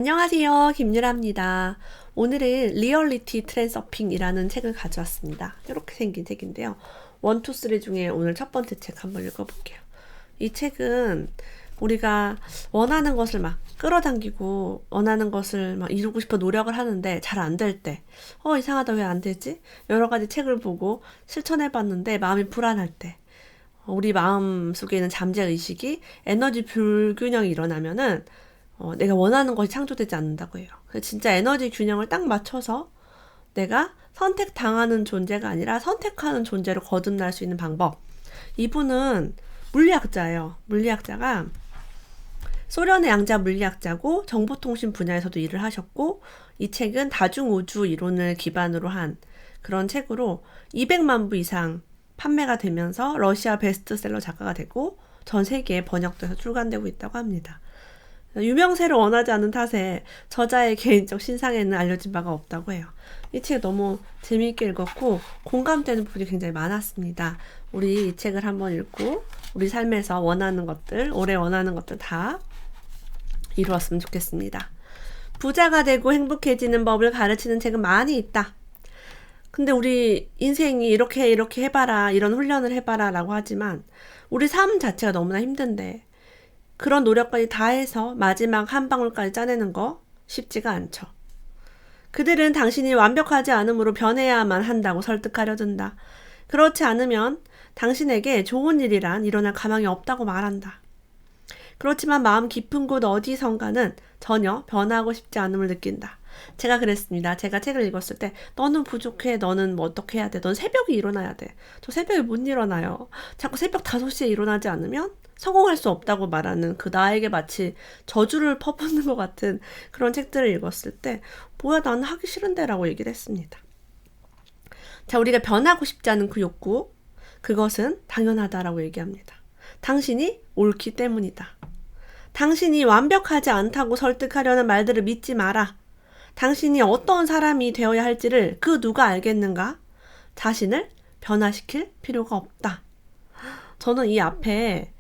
안녕하세요. 김유라입니다. 오늘은 리얼리티 트랜서핑이라는 책을 가져왔습니다. 이렇게 생긴 책인데요. 1, 2, 3 중에 오늘 첫 번째 책 한번 읽어볼게요. 이 책은 우리가 원하는 것을 막 끌어당기고 원하는 것을 막 이루고 싶어 노력을 하는데 잘 안 될 때, 이상하다, 왜 안 되지? 여러 가지 책을 보고 실천해봤는데 마음이 불안할 때, 우리 마음 속에 있는 잠재의식이 에너지 불균형이 일어나면은 내가 원하는 것이 창조되지 않는다고 해요. 진짜 에너지 균형을 딱 맞춰서 내가 선택당하는 존재가 아니라 선택하는 존재로 거듭날 수 있는 방법. 이분은 물리학자예요. 물리학자가 소련의 양자 물리학자고 정보통신 분야에서도 일을 하셨고, 이 책은 다중우주 이론을 기반으로 한 그런 책으로 200만 부 이상 판매가 되면서 러시아 베스트셀러 작가가 되고 전 세계에 번역돼서 출간되고 있다고 합니다. 유명세를 원하지 않는 탓에 저자의 개인적 신상에는 알려진 바가 없다고 해요. 이 책 너무 재미있게 읽었고 공감되는 부분이 굉장히 많았습니다. 우리 이 책을 한번 읽고 우리 삶에서 원하는 것들, 올해 원하는 것들 다 이루었으면 좋겠습니다. 부자가 되고 행복해지는 법을 가르치는 책은 많이 있다. 근데 우리 인생이 이렇게 해봐라, 이런 훈련을 해봐라 라고 하지만 우리 삶 자체가 너무나 힘든데 그런 노력까지 다 해서 마지막 한 방울까지 짜내는 거 쉽지가 않죠. 그들은 당신이 완벽하지 않으므로 변해야만 한다고 설득하려 든다. 그렇지 않으면 당신에게 좋은 일이란 일어날 가망이 없다고 말한다. 그렇지만 마음 깊은 곳 어디선가는 전혀 변하고 싶지 않음을 느낀다. 제가 그랬습니다. 제가 책을 읽었을 때 너는 부족해, 너는 뭐 어떻게 해야 돼, 넌 새벽에 일어나야 돼. 저 새벽에 못 일어나요. 자꾸 새벽 5시에 일어나지 않으면 성공할 수 없다고 말하는 그 나에게 마치 저주를 퍼붓는 것 같은 그런 책들을 읽었을 때 뭐야, 나는 하기 싫은데 라고 얘기를 했습니다. 자, 우리가 변하고 싶지 않은 그 욕구, 그것은 당연하다라고 얘기합니다. 당신이 옳기 때문이다. 당신이 완벽하지 않다고 설득하려는 말들을 믿지 마라. 당신이 어떤 사람이 되어야 할지를 그 누가 알겠는가? 자신을 변화시킬 필요가 없다. 저는 이 앞에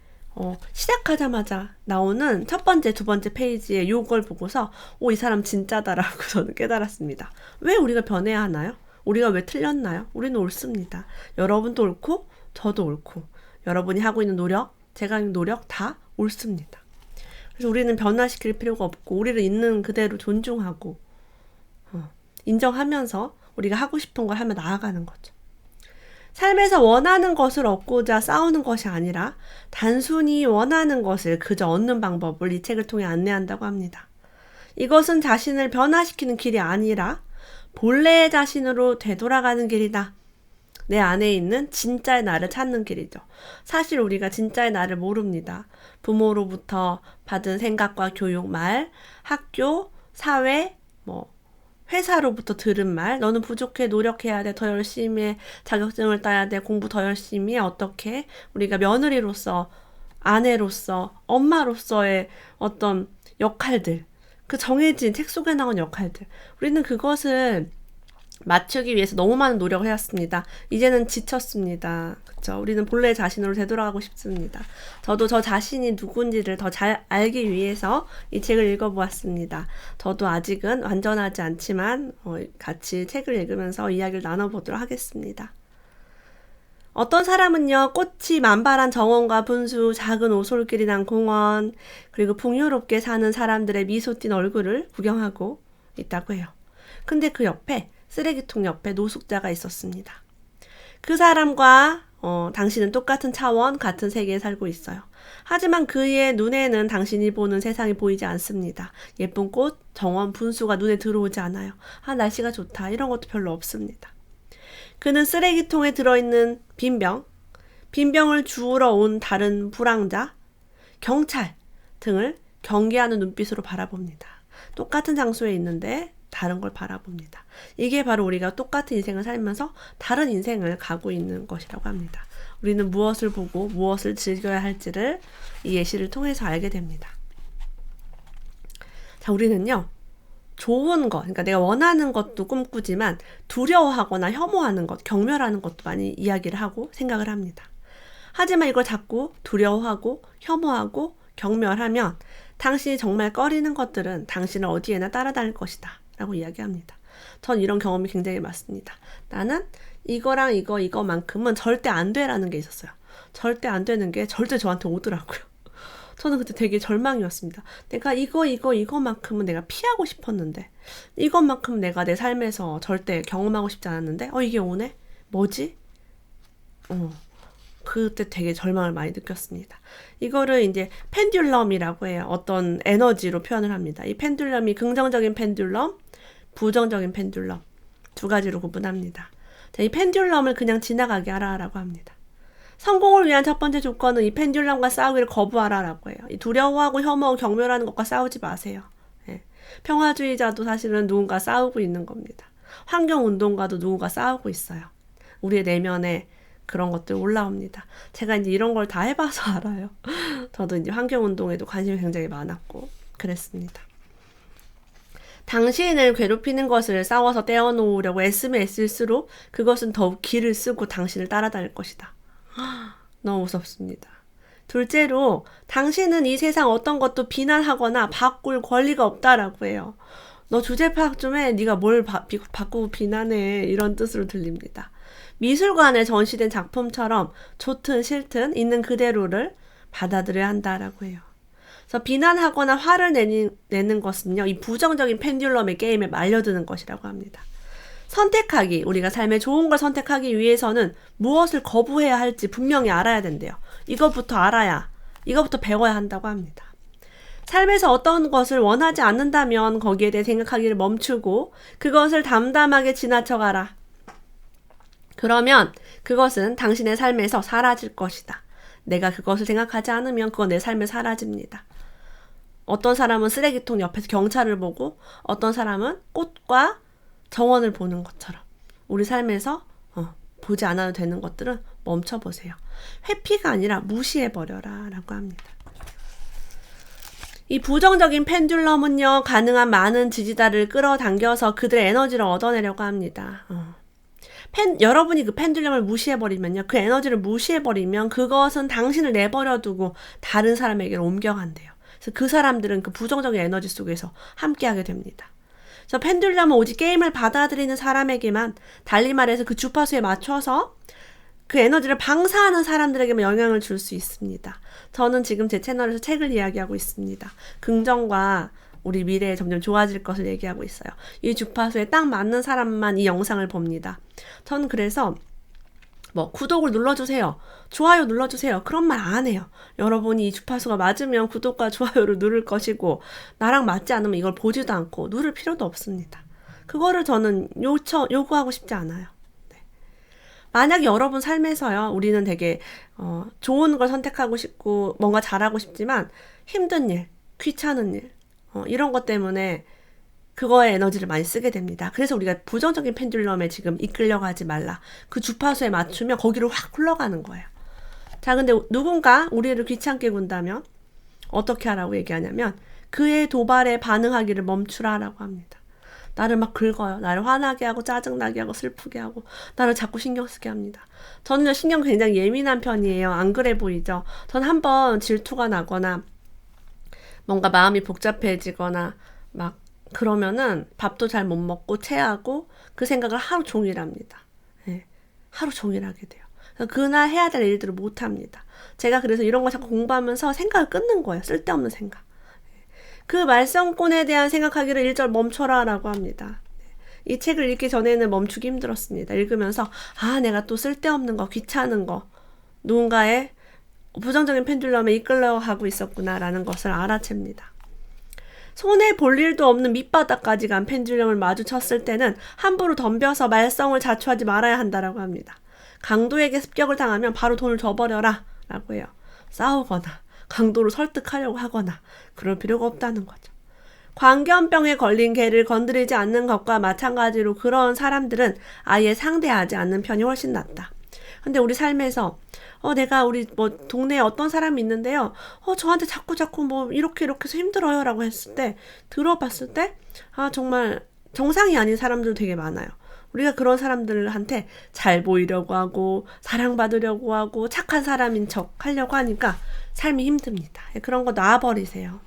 시작하자마자 나오는 첫 번째, 두 번째 페이지에 요걸 보고서 이 사람 진짜다라고 저는 깨달았습니다. 왜 우리가 변해야 하나요? 우리가 왜 틀렸나요? 우리는 옳습니다. 여러분도 옳고 저도 옳고 여러분이 하고 있는 노력, 제가 하는 노력 다 옳습니다. 그래서 우리는 변화시킬 필요가 없고 우리를 있는 그대로 존중하고 인정하면서 우리가 하고 싶은 걸 하며 나아가는 거죠. 삶에서 원하는 것을 얻고자 싸우는 것이 아니라 단순히 원하는 것을 그저 얻는 방법을 이 책을 통해 안내한다고 합니다. 이것은 자신을 변화시키는 길이 아니라 본래의 자신으로 되돌아가는 길이다. 내 안에 있는 진짜의 나를 찾는 길이죠. 사실 우리가 진짜의 나를 모릅니다. 부모로부터 받은 생각과 교육, 말, 학교, 사회, 회사로부터 들은 말, 너는 부족해, 노력해야 돼, 더 열심히 해, 자격증을 따야 돼, 공부 더 열심히 해, 어떻게? 우리가 며느리로서, 아내로서, 엄마로서의 어떤 역할들, 그 정해진 책 속에 나온 역할들, 우리는 그것을 맞추기 위해서 너무 많은 노력을 해왔습니다. 이제는 지쳤습니다. 그쵸? 우리는 본래 자신으로 되돌아가고 싶습니다. 저도 저 자신이 누군지를 더 잘 알기 위해서 이 책을 읽어보았습니다. 저도 아직은 완전하지 않지만 같이 책을 읽으면서 이야기를 나눠보도록 하겠습니다. 어떤 사람은요, 꽃이 만발한 정원과 분수, 작은 오솔길이 난 공원, 그리고 풍요롭게 사는 사람들의 미소 띤 얼굴을 구경하고 있다고 해요. 근데 그 옆에 쓰레기통 옆에 노숙자가 있었습니다. 그 사람과 당신은 똑같은 차원, 같은 세계에 살고 있어요. 하지만 그의 눈에는 당신이 보는 세상이 보이지 않습니다. 예쁜 꽃, 정원, 분수가 눈에 들어오지 않아요. 날씨가 좋다, 이런 것도 별로 없습니다. 그는 쓰레기통에 들어있는 빈병을 주우러 온 다른 불황자, 경찰 등을 경계하는 눈빛으로 바라봅니다. 똑같은 장소에 있는데 다른 걸 바라봅니다. 이게 바로 우리가 똑같은 인생을 살면서 다른 인생을 가고 있는 것이라고 합니다. 우리는 무엇을 보고 무엇을 즐겨야 할지를 이 예시를 통해서 알게 됩니다. 자, 우리는요, 좋은 것, 그러니까 내가 원하는 것도 꿈꾸지만 두려워하거나 혐오하는 것, 경멸하는 것도 많이 이야기를 하고 생각을 합니다. 하지만 이걸 자꾸 두려워하고 혐오하고 경멸하면 당신이 정말 꺼리는 것들은 당신을 어디에나 따라다닐 것이다 라고 이야기합니다. 전 이런 경험이 굉장히 많습니다. 나는 이거랑 이거만큼은 절대 안 돼라는 게 있었어요. 절대 안 되는 게 절대 저한테 오더라고요. 저는 그때 되게 절망이었습니다. 내가 이거만큼은 내가 피하고 싶었는데, 이것만큼 내가 내 삶에서 절대 경험하고 싶지 않았는데, 이게 오네? 뭐지? 그때 되게 절망을 많이 느꼈습니다. 이거를 이제 펜듈럼이라고 해요. 어떤 에너지로 표현을 합니다. 이 펜듈럼이 긍정적인 펜듈럼, 부정적인 펜듈럼 두 가지로 구분합니다. 자, 이 펜듈럼을 그냥 지나가게 하라라고 합니다. 성공을 위한 첫 번째 조건은 이 펜듈럼과 싸우기를 거부하라라고 해요. 이 두려워하고 혐오하고 경멸하는 것과 싸우지 마세요. 예. 평화주의자도 사실은 누군가 싸우고 있는 겁니다. 환경운동가도 누군가 싸우고 있어요. 우리의 내면에 그런 것들 올라옵니다. 제가 이제 이런 걸 다 해봐서 알아요. 저도 이제 환경운동에도 관심이 굉장히 많았고 그랬습니다. 당신을 괴롭히는 것을 싸워서 떼어놓으려고 애쓰면 애쓸수록 그것은 더욱 기를 쓰고 당신을 따라다닐 것이다. 너무 무섭습니다. 둘째로 당신은 이 세상 어떤 것도 비난하거나 바꿀 권리가 없다라고 해요. 너 주제 파악 좀 해. 네가 뭘 바꾸고 비난해. 이런 뜻으로 들립니다. 미술관에 전시된 작품처럼 좋든 싫든 있는 그대로를 받아들여야 한다라고 해요. 그래서 비난하거나 화를 내는 것은요, 이 부정적인 펜듈럼의 게임에 말려드는 것이라고 합니다. 선택하기, 우리가 삶에 좋은 걸 선택하기 위해서는 무엇을 거부해야 할지 분명히 알아야 된대요. 이것부터 알아야, 이것부터 배워야 한다고 합니다. 삶에서 어떤 것을 원하지 않는다면 거기에 대해 생각하기를 멈추고 그것을 담담하게 지나쳐가라. 그러면 그것은 당신의 삶에서 사라질 것이다. 내가 그것을 생각하지 않으면 그건 내 삶에 사라집니다. 어떤 사람은 쓰레기통 옆에서 경찰을 보고 어떤 사람은 꽃과 정원을 보는 것처럼 우리 삶에서 보지 않아도 되는 것들은 멈춰보세요. 회피가 아니라 무시해버려라 라고 합니다. 이 부정적인 펜듈럼은요, 가능한 많은 지지자를 끌어당겨서 그들의 에너지를 얻어내려고 합니다. 여러분이 그 펜듈럼을 무시해버리면요, 그 에너지를 무시해버리면 그것은 당신을 내버려두고 다른 사람에게로 옮겨간대요. 그래서 그 사람들은 그 부정적인 에너지 속에서 함께하게 됩니다. 그래서 펜듈럼은 오직 게임을 받아들이는 사람에게만, 달리 말해서 그 주파수에 맞춰서 그 에너지를 방사하는 사람들에게만 영향을 줄 수 있습니다. 저는 지금 제 채널에서 책을 이야기하고 있습니다. 긍정과 우리 미래에 점점 좋아질 것을 얘기하고 있어요. 이 주파수에 딱 맞는 사람만 이 영상을 봅니다. 저는 그래서 구독을 눌러주세요. 좋아요 눌러주세요. 그런 말 안 해요. 여러분이 이 주파수가 맞으면 구독과 좋아요를 누를 것이고 나랑 맞지 않으면 이걸 보지도 않고 누를 필요도 없습니다. 그거를 저는 요구하고 싶지 않아요. 네. 만약에 여러분 삶에서요, 우리는 되게 좋은 걸 선택하고 싶고 뭔가 잘하고 싶지만 힘든 일, 귀찮은 일 이런 것 때문에 그거에 에너지를 많이 쓰게 됩니다. 그래서 우리가 부정적인 펜듈럼에 지금 이끌려가지 말라. 그 주파수에 맞추면 거기로 확 흘러가는 거예요. 자, 근데 누군가 우리를 귀찮게 군다면 어떻게 하라고 얘기하냐면 그의 도발에 반응하기를 멈추라라고 합니다. 나를 막 긁어요. 나를 화나게 하고 짜증나게 하고 슬프게 하고 나를 자꾸 신경 쓰게 합니다. 저는요, 신경 굉장히 예민한 편이에요. 안 그래 보이죠? 전 한번 질투가 나거나 뭔가 마음이 복잡해지거나 막 그러면은 밥도 잘 못 먹고 체하고 그 생각을 하루 종일 합니다. 네, 하루 종일 하게 돼요. 그날 해야 될 일들을 못 합니다. 제가 그래서 이런 거 자꾸 공부하면서 생각을 끊는 거예요. 쓸데없는 생각. 그 말썽꾼에 대한 생각하기를 일절 멈춰라 라고 합니다. 이 책을 읽기 전에는 멈추기 힘들었습니다. 읽으면서 내가 또 쓸데없는 거, 귀찮은 거, 누군가의 부정적인 펜듈럼에 이끌려가고 있었구나 라는 것을 알아챕니다. 손에 볼 일도 없는 밑바닥까지 간 펜듈럼을 마주쳤을 때는 함부로 덤벼서 말썽을 자초하지 말아야 한다라고 합니다. 강도에게 습격을 당하면 바로 돈을 줘버려라 라고 해요. 싸우거나 강도를 설득하려고 하거나 그럴 필요가 없다는 거죠. 광견병에 걸린 개를 건드리지 않는 것과 마찬가지로 그런 사람들은 아예 상대하지 않는 편이 훨씬 낫다. 근데 우리 삶에서 내가 우리 동네에 어떤 사람이 있는데요. 저한테 자꾸 이렇게 해서 힘들어요 라고 했을 때, 들어봤을 때 정말 정상이 아닌 사람들 되게 많아요. 우리가 그런 사람들한테 잘 보이려고 하고 사랑받으려고 하고 착한 사람인 척 하려고 하니까 삶이 힘듭니다. 그런 거 놔버리세요.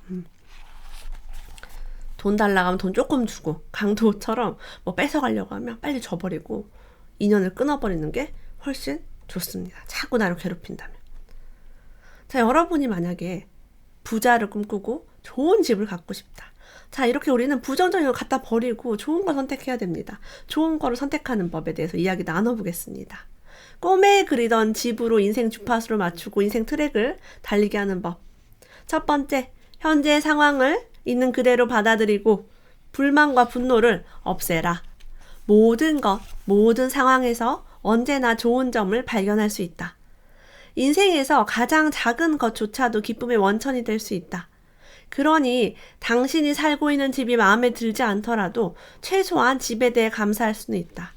돈 달라고 하면 돈 조금 주고 강도처럼 뭐 뺏어가려고 하면 빨리 줘버리고 인연을 끊어버리는 게 훨씬 좋습니다. 자꾸 나를 괴롭힌다면. 자, 여러분이 만약에 부자를 꿈꾸고 좋은 집을 갖고 싶다. 자, 이렇게 우리는 부정적인 걸 갖다 버리고 좋은 걸 선택해야 됩니다. 좋은 거를 선택하는 법에 대해서 이야기 나눠보겠습니다. 꿈에 그리던 집으로 인생 주파수를 맞추고 인생 트랙을 달리게 하는 법. 첫 번째, 현재 상황을 있는 그대로 받아들이고 불만과 분노를 없애라. 모든 상황에서 언제나 좋은 점을 발견할 수 있다. 인생에서 가장 작은 것조차도 기쁨의 원천이 될 수 있다. 그러니 당신이 살고 있는 집이 마음에 들지 않더라도 최소한 집에 대해 감사할 수는 있다.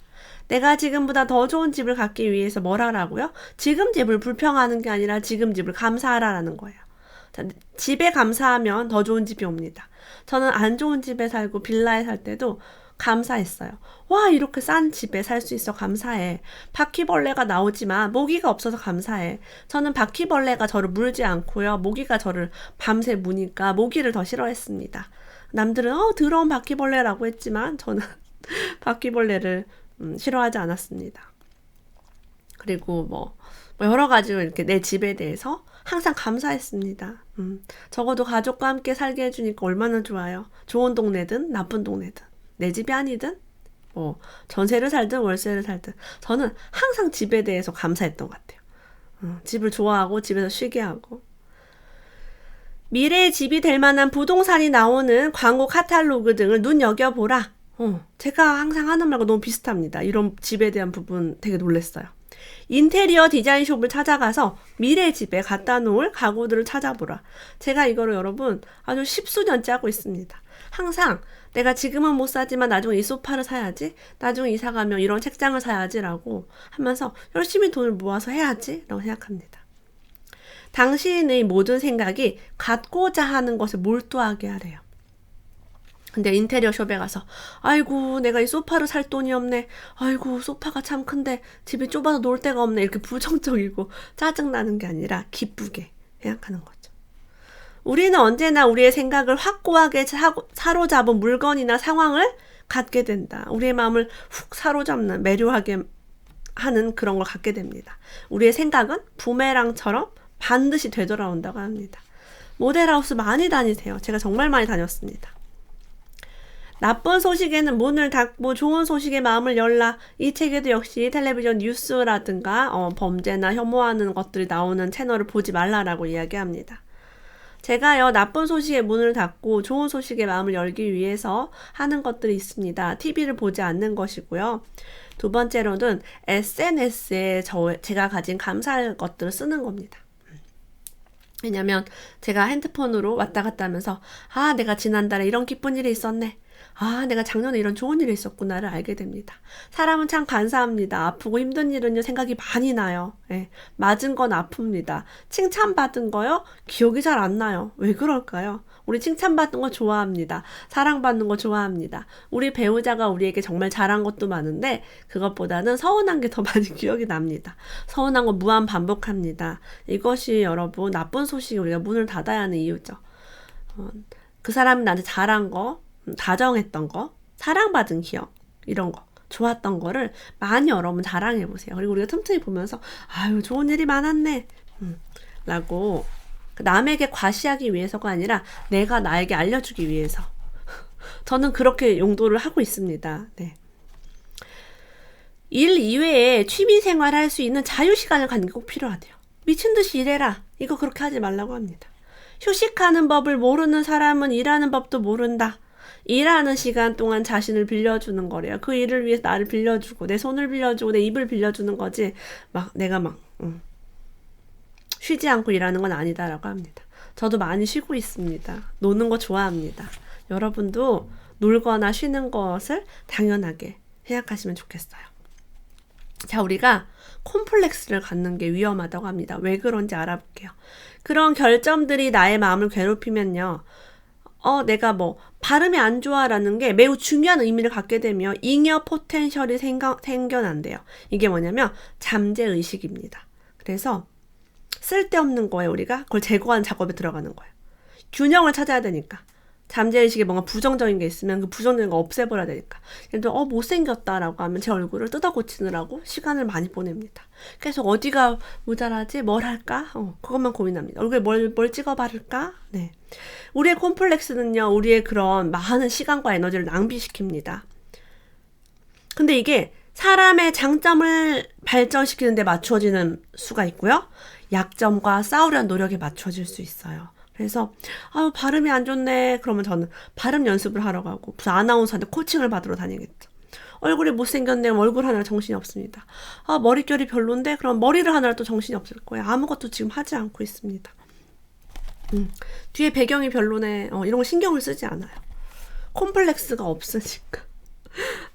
내가 지금보다 더 좋은 집을 갖기 위해서 뭘 하라고요? 지금 집을 불평하는 게 아니라 지금 집을 감사하라는 거예요. 자, 집에 감사하면 더 좋은 집이 옵니다. 저는 안 좋은 집에 살고 빌라에 살 때도 감사했어요. 와, 이렇게 싼 집에 살 수 있어 감사해. 바퀴벌레가 나오지만 모기가 없어서 감사해. 저는 바퀴벌레가 저를 물지 않고요. 모기가 저를 밤새 무니까 모기를 더 싫어했습니다. 남들은 더러운 바퀴벌레라고 했지만 저는 바퀴벌레를 싫어하지 않았습니다. 그리고 뭐 여러 가지로 이렇게 내 집에 대해서 항상 감사했습니다. 적어도 가족과 함께 살게 해주니까 얼마나 좋아요. 좋은 동네든 나쁜 동네든 내 집이 아니든 뭐 전세를 살든 월세를 살든 저는 항상 집에 대해서 감사했던 것 같아요. 집을 좋아하고 집에서 쉬게 하고 미래의 집이 될 만한 부동산이 나오는 광고 카탈로그 등을 눈여겨보라. 제가 항상 하는 말과 너무 비슷합니다. 이런 집에 대한 부분 되게 놀랐어요. 인테리어 디자인숍을 찾아가서 미래 집에 갖다 놓을 가구들을 찾아보라. 제가 이거를 여러분 아주 십수년째 하고 있습니다. 항상 내가 지금은 못 사지만 나중에 이 소파를 사야지, 나중에 이사 가면 이런 책장을 사야지라고 하면서 열심히 돈을 모아서 해야지 라고 생각합니다. 당신의 모든 생각이 갖고자 하는 것에 몰두하게 하래요. 근데 인테리어 숍에 가서 아이고 내가 이 소파를 살 돈이 없네. 아이고 소파가 참 큰데 집이 좁아서 놓을 데가 없네. 이렇게 부정적이고 짜증나는 게 아니라 기쁘게 생각하는 거죠. 우리는 언제나 우리의 생각을 확고하게 사로잡은 물건이나 상황을 갖게 된다. 우리의 마음을 훅 사로잡는 매료하게 하는 그런 걸 갖게 됩니다. 우리의 생각은 부메랑처럼 반드시 되돌아온다고 합니다. 모델하우스 많이 다니세요. 제가 정말 많이 다녔습니다. 나쁜 소식에는 문을 닫고 좋은 소식에 마음을 열라. 이 책에도 역시 텔레비전 뉴스라든가 범죄나 혐오하는 것들이 나오는 채널을 보지 말라라고 이야기합니다. 제가요 나쁜 소식에 문을 닫고 좋은 소식에 마음을 열기 위해서 하는 것들이 있습니다. TV를 보지 않는 것이고요. 두 번째로는 SNS에 제가 가진 감사할 것들을 쓰는 겁니다. 왜냐면 제가 핸드폰으로 왔다 갔다 하면서 내가 지난달에 이런 기쁜 일이 있었네. 내가 작년에 이런 좋은 일이 있었구나를 알게 됩니다. 사람은 참 간사합니다. 아프고 힘든 일은요 생각이 많이 나요. 맞은 건 아픕니다. 칭찬받은 거요 기억이 잘 안 나요. 왜 그럴까요? 우리 칭찬받는 거 좋아합니다. 사랑받는 거 좋아합니다. 우리 배우자가 우리에게 정말 잘한 것도 많은데 그것보다는 서운한 게 더 많이 기억이 납니다. 서운한 거 무한 반복합니다. 이것이 여러분 나쁜 소식이 우리가 문을 닫아야 하는 이유죠. 그 사람이 나한테 잘한 거, 다정했던 거, 사랑받은 기억 이런 거 좋았던 거를 많이 여러분 자랑해보세요. 그리고 우리가 틈틈이 보면서 아유 좋은 일이 많았네 라고 남에게 과시하기 위해서가 아니라 내가 나에게 알려주기 위해서 저는 그렇게 용도를 하고 있습니다. 네. 일 이외에 취미생활 할 수 있는 자유시간을 갖는 게 꼭 필요하대요. 미친듯이 일해라. 이거 그렇게 하지 말라고 합니다. 휴식하는 법을 모르는 사람은 일하는 법도 모른다. 일하는 시간 동안 자신을 빌려주는 거래요. 그 일을 위해서 나를 빌려주고 내 손을 빌려주고 내 입을 빌려주는 거지 내가 쉬지 않고 일하는 건 아니다라고 합니다. 저도 많이 쉬고 있습니다. 노는 거 좋아합니다. 여러분도 놀거나 쉬는 것을 당연하게 생각하시면 좋겠어요. 자, 우리가 콤플렉스를 갖는 게 위험하다고 합니다. 왜 그런지 알아볼게요. 그런 결점들이 나의 마음을 괴롭히면요. 내가 발음이 안 좋아라는 게 매우 중요한 의미를 갖게 되며 잉여 포텐셜이 생겨난대요. 이게 뭐냐면 잠재의식입니다. 그래서 쓸데없는 거에 우리가 그걸 제거하는 작업에 들어가는 거예요. 균형을 찾아야 되니까. 잠재의식에 뭔가 부정적인 게 있으면 그 부정적인 거 없애버려야 되니까. 예를 들어 못생겼다라고 하면 제 얼굴을 뜯어 고치느라고 시간을 많이 보냅니다. 계속 어디가 모자라지? 뭘 할까? 그것만 고민합니다. 얼굴에 뭘 찍어 바를까? 네. 우리의 콤플렉스는요, 우리의 그런 많은 시간과 에너지를 낭비시킵니다. 근데 이게 사람의 장점을 발전시키는 데 맞춰지는 수가 있고요. 약점과 싸우려는 노력에 맞춰질 수 있어요. 그래서 발음이 안 좋네. 그러면 저는 발음 연습을 하러 가고 무슨 아나운서한테 코칭을 받으러 다니겠죠. 얼굴이 못생겼네. 얼굴 하느라 정신이 없습니다. 머릿결이 별론데? 그럼 머리를 하느라 또 정신이 없을 거예요. 아무것도 지금 하지 않고 있습니다. 뒤에 배경이 별로네. 이런 거 신경을 쓰지 않아요. 콤플렉스가 없으니까.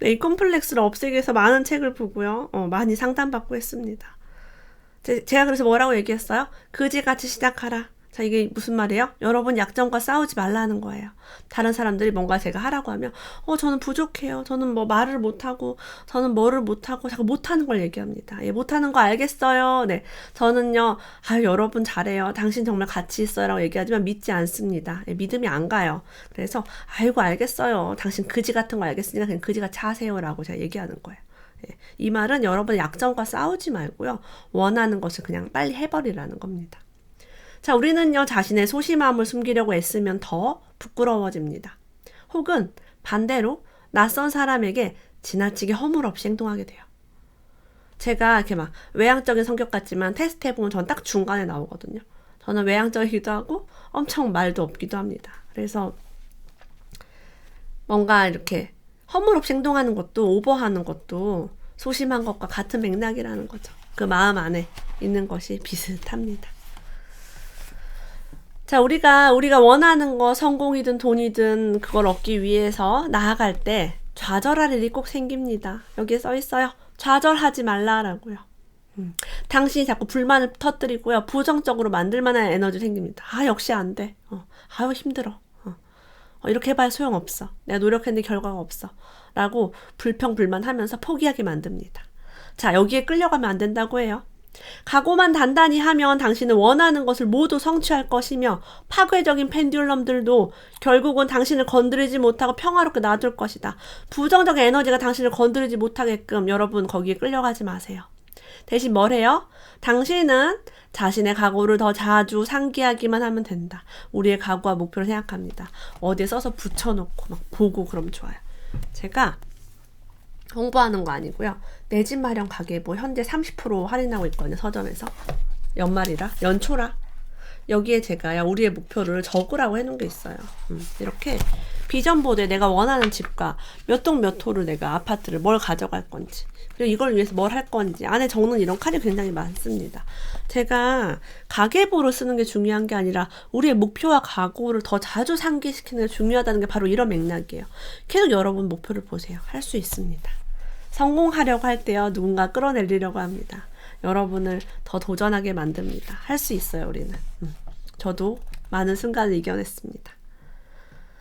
네, 이 콤플렉스를 없애기 위해서 많은 책을 보고요. 많이 상담받고 했습니다. 제가 그래서 뭐라고 얘기했어요? 그지같이 시작하라. 자, 이게 무슨 말이에요? 여러분 약점과 싸우지 말라는 거예요. 다른 사람들이 뭔가 제가 하라고 하면 저는 부족해요. 저는 뭐 말을 못하고 저는 뭐를 못하고 자꾸 못하는 걸 얘기합니다. 예, 못하는 거 알겠어요. 네, 저는요 여러분 잘해요. 당신 정말 가치 있어요 라고 얘기하지만 믿지 않습니다. 예, 믿음이 안 가요. 그래서 아이고 알겠어요. 당신 그지 같은 거 알겠으니까 그냥 그지같이 하세요 라고 제가 얘기하는 거예요. 예, 이 말은 여러분 약점과 싸우지 말고요. 원하는 것을 그냥 빨리 해버리라는 겁니다. 자, 우리는요, 자신의 소심함을 숨기려고 애쓰면 더 부끄러워집니다. 혹은 반대로 낯선 사람에게 지나치게 허물없이 행동하게 돼요. 제가 이렇게 막 외향적인 성격 같지만 테스트 해보면 전 딱 중간에 나오거든요. 저는 외향적이기도 하고 엄청 말도 없기도 합니다. 그래서 뭔가 이렇게 허물없이 행동하는 것도 오버하는 것도 소심한 것과 같은 맥락이라는 거죠. 그 마음 안에 있는 것이 비슷합니다. 자, 우리가 원하는 거, 성공이든 돈이든 그걸 얻기 위해서 나아갈 때 좌절할 일이 꼭 생깁니다. 여기에 써 있어요. 좌절하지 말라라고요. 당신이 자꾸 불만을 터뜨리고요. 부정적으로 만들 만한 에너지 생깁니다. 역시 안 돼. 아유, 힘들어. 이렇게 해봐야 소용없어. 내가 노력했는데 결과가 없어. 라고 불평불만하면서 포기하게 만듭니다. 자, 여기에 끌려가면 안 된다고 해요. 각오만 단단히 하면 당신은 원하는 것을 모두 성취할 것이며 파괴적인 펜듈럼들도 결국은 당신을 건드리지 못하고 평화롭게 놔둘 것이다. 부정적인 에너지가 당신을 건드리지 못하게끔 여러분 거기에 끌려가지 마세요. 대신 뭘 해요? 당신은 자신의 각오를 더 자주 상기하기만 하면 된다. 우리의 각오와 목표를 생각합니다. 어디에 써서 붙여놓고 막 보고 그러면 좋아요. 제가 홍보하는 거 아니고요. 내 집 마련 가계부 현재 30% 할인하고 있거든요. 서점에서. 연말이라, 연초라. 여기에 제가 우리의 목표를 적으라고 해놓은 게 있어요. 이렇게 비전보드에 내가 원하는 집과 몇 동 몇 호를 내가 아파트를 뭘 가져갈 건지 그리고 이걸 위해서 뭘 할 건지 안에 적는 이런 칸이 굉장히 많습니다. 제가 가계부로 쓰는 게 중요한 게 아니라 우리의 목표와 각오를 더 자주 상기시키는 게 중요하다는 게 바로 이런 맥락이에요. 계속 여러분 목표를 보세요. 할 수 있습니다. 성공하려고 할 때요. 누군가 끌어내리려고 합니다. 여러분을 더 도전하게 만듭니다. 할 수 있어요. 우리는. 저도 많은 순간을 이겨냈습니다.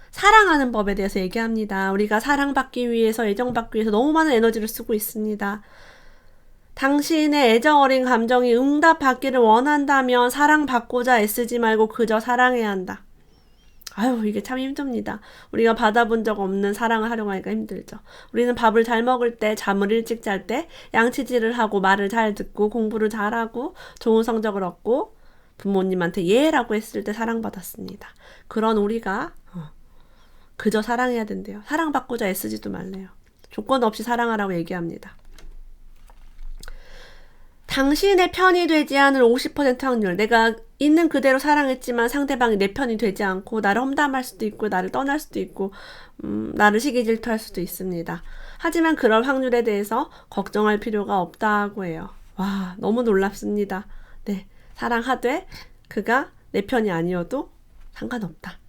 사랑하는 법에 대해서 얘기합니다. 우리가 사랑받기 위해서 애정받기 위해서 너무 많은 에너지를 쓰고 있습니다. 당신의 애정 어린 감정이 응답받기를 원한다면 사랑받고자 애쓰지 말고 그저 사랑해야 한다. 아유, 이게 참 힘듭니다. 우리가 받아본 적 없는 사랑을 하려고 하니까 힘들죠. 우리는 밥을 잘 먹을 때, 잠을 일찍 잘 때, 양치질을 하고, 말을 잘 듣고, 공부를 잘하고, 좋은 성적을 얻고, 부모님한테 예라고 했을 때 사랑받았습니다. 그런 우리가 그저 사랑해야 된대요. 사랑받고자 애쓰지도 말래요. 조건 없이 사랑하라고 얘기합니다. 당신의 편이 되지 않을 50% 확률. 내가 있는 그대로 사랑했지만 상대방이 내 편이 되지 않고 나를 험담할 수도 있고 나를 떠날 수도 있고 나를 시기 질투할 수도 있습니다. 하지만 그럴 확률에 대해서 걱정할 필요가 없다고 해요. 와, 너무 놀랍습니다. 네, 사랑하되 그가 내 편이 아니어도 상관없다.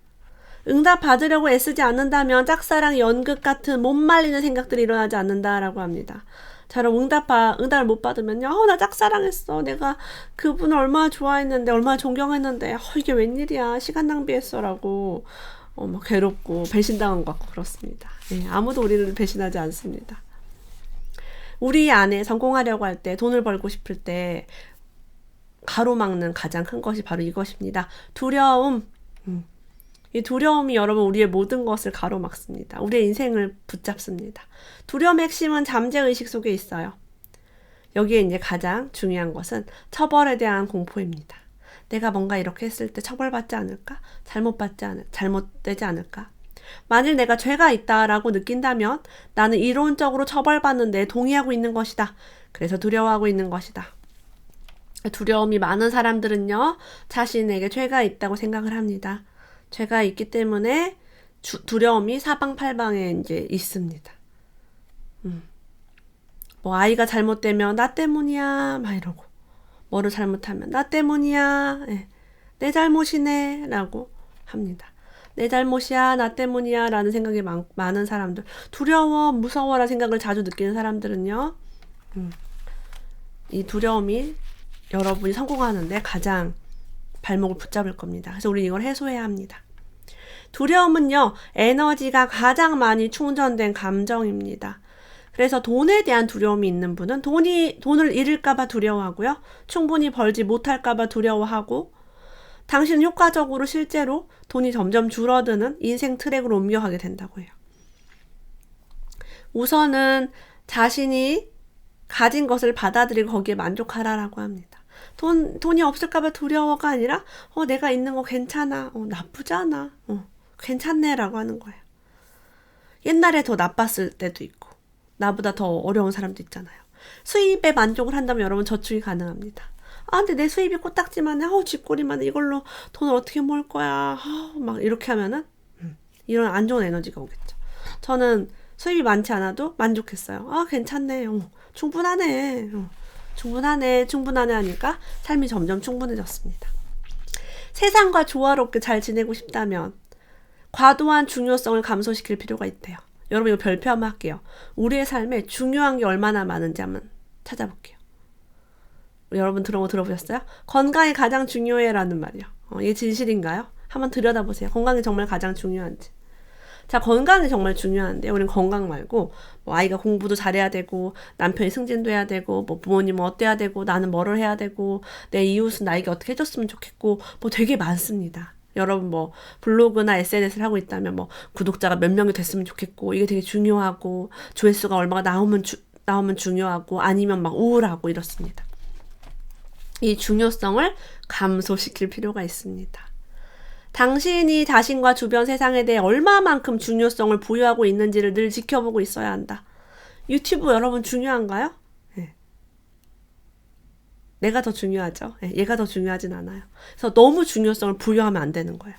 응답 받으려고 애쓰지 않는다면 짝사랑, 연극 같은 못 말리는 생각들이 일어나지 않는다라고 합니다. 저런 응답을 못 받으면요. 나 짝사랑했어. 내가 그분을 얼마나 좋아했는데, 얼마나 존경했는데, 이게 웬일이야. 시간 낭비했어. 라고, 막 괴롭고, 배신당한 것 같고, 그렇습니다. 네, 아무도 우리를 배신하지 않습니다. 우리 안에 성공하려고 할 때, 돈을 벌고 싶을 때, 가로막는 가장 큰 것이 바로 이것입니다. 두려움. 이 두려움이 여러분 우리의 모든 것을 가로막습니다. 우리의 인생을 붙잡습니다. 두려움의 핵심은 잠재의식 속에 있어요. 여기에 이제 가장 중요한 것은 처벌에 대한 공포입니다. 내가 뭔가 이렇게 했을 때 처벌받지 않을까? 잘못되지 않을까? 만일 내가 죄가 있다라고 느낀다면 나는 이론적으로 처벌받는데 동의하고 있는 것이다. 그래서 두려워하고 있는 것이다. 두려움이 많은 사람들은요, 자신에게 죄가 있다고 생각을 합니다. 죄가 있기 때문에 두려움이 사방팔방에 이제 있습니다. 뭐 아이가 잘못되면 나 때문이야 막 이러고, 뭐를 잘못하면 나 때문이야, 내 잘못이네 라고 합니다. 내 잘못이야, 나 때문이야 라는 생각이 많은 사람들, 두려워, 무서워 라는 생각을 자주 느끼는 사람들은요, 이 두려움이 여러분이 성공하는데 가장 발목을 붙잡을 겁니다. 그래서 우리 이걸 해소해야 합니다. 두려움은요, 에너지가 가장 많이 충전된 감정입니다. 그래서 돈에 대한 두려움이 있는 분은 돈을 잃을까봐 두려워하고요. 충분히 벌지 못할까봐 두려워하고, 당신은 효과적으로 실제로 돈이 점점 줄어드는 인생 트랙으로 옮겨가게 된다고 해요. 우선은 자신이 가진 것을 받아들이고 거기에 만족하라라고 합니다. 돈이 없을까봐 두려워가 아니라, 내가 있는 거 괜찮아. 나쁘지 않아. 괜찮네. 라고 하는 거예요. 옛날에 더 나빴을 때도 있고, 나보다 더 어려운 사람도 있잖아요. 수입에 만족을 한다면 여러분 저축이 가능합니다. 근데 내 수입이 코딱지만 해. 쥐꼬리만 해. 이걸로 돈을 어떻게 모을 거야. 막 이렇게 하면은, 이런 안 좋은 에너지가 오겠죠. 저는 수입이 많지 않아도 만족했어요. 괜찮네. 충분하네. 충분하네 하니까 삶이 점점 충분해졌습니다. 세상과 조화롭게 잘 지내고 싶다면 과도한 중요성을 감소시킬 필요가 있대요. 여러분 이거 별표 한번 할게요. 우리의 삶에 중요한 게 얼마나 많은지 한번 찾아볼게요. 여러분 들어보셨어요? 건강이 가장 중요해라는 말이요. 이게 진실인가요? 한번 들여다보세요. 건강이 정말 가장 중요한지. 자, 건강이 정말 중요한데 우린 건강 말고 뭐 아이가 공부도 잘해야 되고, 남편이 승진도 해야 되고, 뭐 부모님은 어때야 되고, 나는 뭐를 해야 되고, 내 이웃은 나에게 어떻게 해줬으면 좋겠고, 뭐 되게 많습니다. 여러분 뭐 블로그나 SNS를 하고 있다면 뭐 구독자가 몇 명이 됐으면 좋겠고, 이게 되게 중요하고, 조회수가 얼마가 나오면 중요하고, 아니면 막 우울하고 이렇습니다. 이 중요성을 감소시킬 필요가 있습니다. 당신이 자신과 주변 세상에 대해 얼마만큼 중요성을 부여하고 있는지를 늘 지켜보고 있어야 한다. 유튜브 여러분 중요한가요? 네. 내가 더 중요하죠. 얘가 더 중요하진 않아요. 그래서 너무 중요성을 부여하면 안 되는 거예요.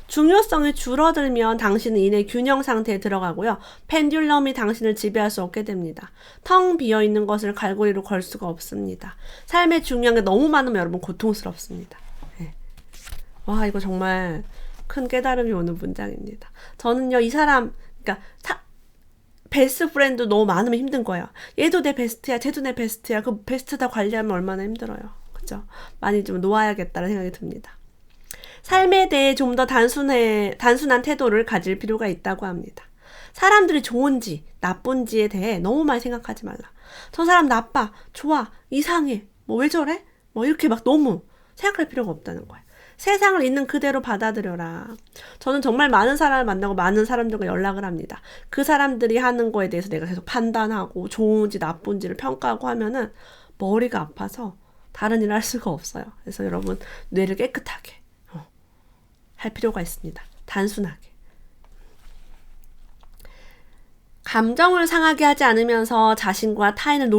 중요성이 줄어들면 당신은 이내 균형 상태에 들어가고요. 펜듈럼이 당신을 지배할 수 없게 됩니다. 텅 비어있는 것을 갈고리로 걸 수가 없습니다. 삶에 중요한 게 너무 많으면 여러분 고통스럽습니다. 와, 이거 정말 큰 깨달음이 오는 문장입니다. 저는요, 이 사람, 그러니까 베스트 프렌드 너무 많으면 힘든 거예요. 얘도 내 베스트야, 쟤도 내 베스트야. 그 베스트 다 관리하면 얼마나 힘들어요. 그죠? 많이 좀 놓아야겠다는 생각이 듭니다. 삶에 대해 좀 더 단순한 태도를 가질 필요가 있다고 합니다. 사람들이 좋은지 나쁜지에 대해 너무 많이 생각하지 말라. 저 사람 나빠, 좋아, 이상해, 뭐 왜 저래? 뭐 이렇게 막 너무 생각할 필요가 없다는 거예요. 세상을 있는 그대로 받아들여라. 저는 정말 많은 사람을 만나고 많은 사람들과 연락을 합니다. 그 사람들이 하는 거에 대해서 내가 계속 판단하고 좋은지 나쁜지를 평가하고 하면은 머리가 아파서 다른 일을 할 수가 없어요. 그래서 여러분 뇌를 깨끗하게 할 필요가 있습니다. 단순하게. 감정을 상하게 하지 않으면서 자신과 타인을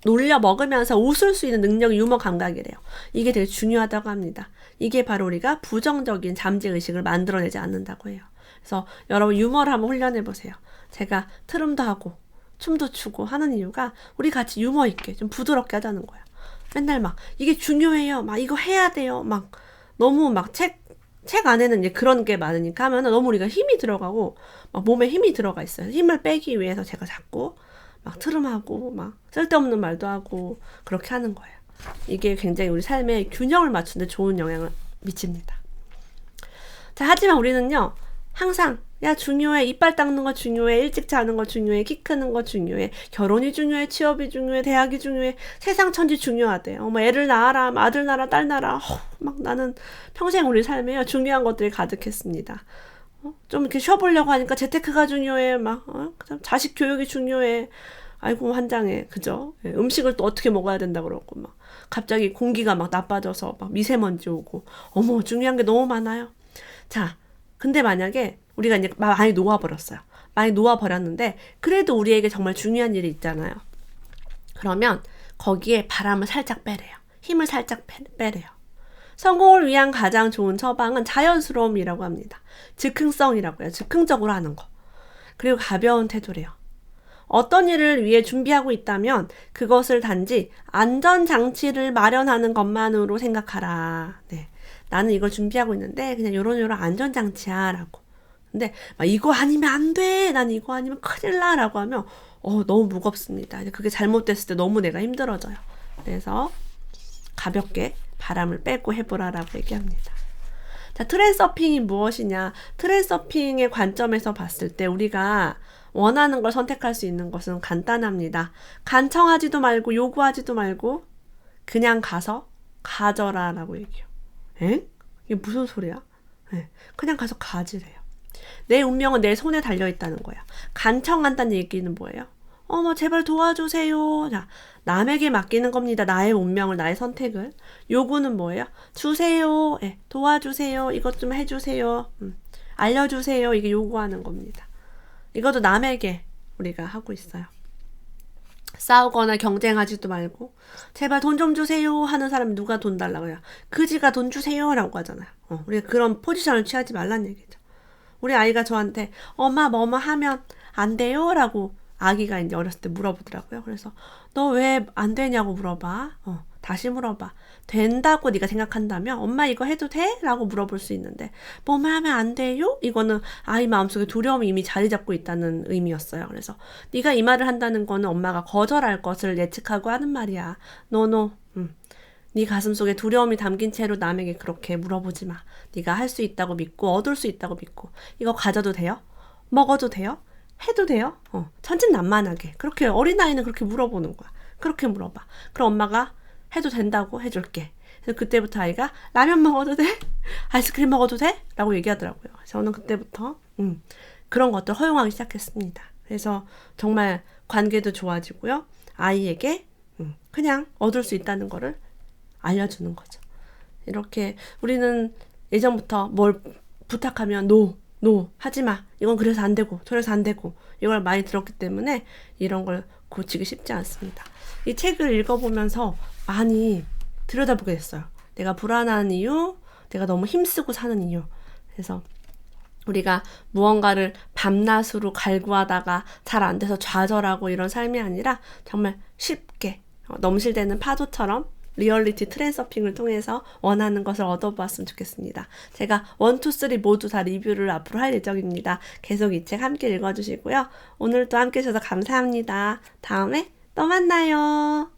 놀려먹으면서 웃을 수 있는 능력이 유머 감각이래요. 이게 되게 중요하다고 합니다. 이게 바로 우리가 부정적인 잠재의식을 만들어내지 않는다고 해요. 그래서 여러분 유머를 한번 훈련해보세요. 제가 트름도 하고 춤도 추고 하는 이유가 우리 같이 유머 있게 좀 부드럽게 하자는 거예요. 맨날 막 이게 중요해요. 막 이거 해야 돼요. 막 너무 막 책 안에는 이제 그런 게 많으니까 하면은 너무 우리가 힘이 들어가고 막 몸에 힘이 들어가 있어요. 힘을 빼기 위해서 제가 자꾸 막 트름하고 막 쓸데없는 말도 하고 그렇게 하는 거예요. 이게 굉장히 우리 삶에 균형을 맞추는 데 좋은 영향을 미칩니다. 자, 하지만 우리는요 항상 야, 중요해. 이빨 닦는 거 중요해. 일찍 자는 거 중요해. 키 크는 거 중요해. 결혼이 중요해. 취업이 중요해. 대학이 중요해. 세상 천지 중요하대. 어머, 애를 낳아라. 아들 낳아라. 딸 낳아라. 막 나는 평생 우리 삶에요. 중요한 것들이 가득했습니다. 좀 이렇게 쉬어보려고 하니까 재테크가 중요해. 막, 그다음 자식 교육이 중요해. 아이고, 환장해. 그죠? 예, 음식을 또 어떻게 먹어야 된다 그러고, 막. 갑자기 공기가 막 나빠져서 막 미세먼지 오고. 어머, 중요한 게 너무 많아요. 자, 근데 만약에 우리가 이제 많이 놓아버렸어요. 많이 놓아버렸는데 그래도 우리에게 정말 중요한 일이 있잖아요. 그러면 거기에 바람을 살짝 빼래요. 힘을 살짝 빼래요. 성공을 위한 가장 좋은 처방은 자연스러움이라고 합니다. 즉흥성이라고 해요. 즉흥적으로 하는 거. 그리고 가벼운 태도래요. 어떤 일을 위해 준비하고 있다면 그것을 단지 안전장치를 마련하는 것만으로 생각하라. 네. 나는 이걸 준비하고 있는데 그냥 요런 안전장치야 라고. 근데 막 이거 아니면 안 돼. 난 이거 아니면 큰일 나 라고 하면 너무 무겁습니다. 그게 잘못됐을 때 너무 내가 힘들어져요. 그래서 가볍게 바람을 빼고 해보라라고 얘기합니다. 자, 트렌서핑이 무엇이냐? 트렌서핑의 관점에서 봤을 때 우리가 원하는 걸 선택할 수 있는 것은 간단합니다. 간청하지도 말고 요구하지도 말고 그냥 가서 가져라 라고 얘기해요. 에? 이게 무슨 소리야? 네, 그냥 가서 가지래요. 내 운명은 내 손에 달려있다는 거야. 간청한다는 얘기는 뭐예요? 어머 제발 도와주세요. 자, 남에게 맡기는 겁니다. 나의 운명을, 나의 선택을. 요구는 뭐예요? 주세요. 예, 도와주세요. 이것 좀 해주세요. 알려주세요. 이게 요구하는 겁니다. 이것도 남에게 우리가 하고 있어요. 싸우거나 경쟁하지도 말고 제발 돈 좀 주세요 하는 사람이 누가 돈 달라고 해요. 그지가 돈 주세요 라고 하잖아요. 우리가 그런 포지션을 취하지 말란 얘기죠. 우리 아이가 저한테 엄마 뭐뭐 하면 안 돼요? 라고 아기가 이제 어렸을 때 물어보더라고요. 그래서 너 왜 안 되냐고 물어봐. 다시 물어봐. 된다고 네가 생각한다면 엄마 이거 해도 돼? 라고 물어볼 수 있는데 뭐만 하면 안 돼요? 이거는 아이 마음속에 두려움이 이미 자리 잡고 있다는 의미였어요. 그래서 네가 이 말을 한다는 거는 엄마가 거절할 것을 예측하고 하는 말이야. 노노. 네 가슴속에 두려움이 담긴 채로 남에게 그렇게 물어보지 마. 네가 할 수 있다고 믿고 얻을 수 있다고 믿고 이거 가져도 돼요? 먹어도 돼요? 해도 돼요? 천진난만하게. 그렇게 어린아이는 그렇게 물어보는 거야. 그렇게 물어봐. 그럼 엄마가 해도 된다고 해줄게. 그래서 그때부터 아이가 라면 먹어도 돼? 아이스크림 먹어도 돼? 라고 얘기하더라고요. 저는 그때부터 그런 것들 허용하기 시작했습니다. 그래서 정말 관계도 좋아지고요. 아이에게 그냥 얻을 수 있다는 거를 알려주는 거죠. 이렇게 우리는 예전부터 뭘 부탁하면 노 하지마. 이건 그래서 안 되고 저래서 안 되고 이걸 많이 들었기 때문에 이런 걸 고치기 쉽지 않습니다. 이 책을 읽어보면서 많이 들여다보게 됐어요. 내가 불안한 이유, 내가 너무 힘쓰고 사는 이유. 그래서 우리가 무언가를 밤낮으로 갈구하다가 잘 안 돼서 좌절하고 이런 삶이 아니라 정말 쉽게 넘실대는 파도처럼 리얼리티 트랜서핑을 통해서 원하는 것을 얻어보았으면 좋겠습니다. 제가 1, 2, 3 모두 다 리뷰를 앞으로 할 예정입니다. 계속 이 책 함께 읽어주시고요. 오늘도 함께 해주셔서 감사합니다. 다음에 또 만나요.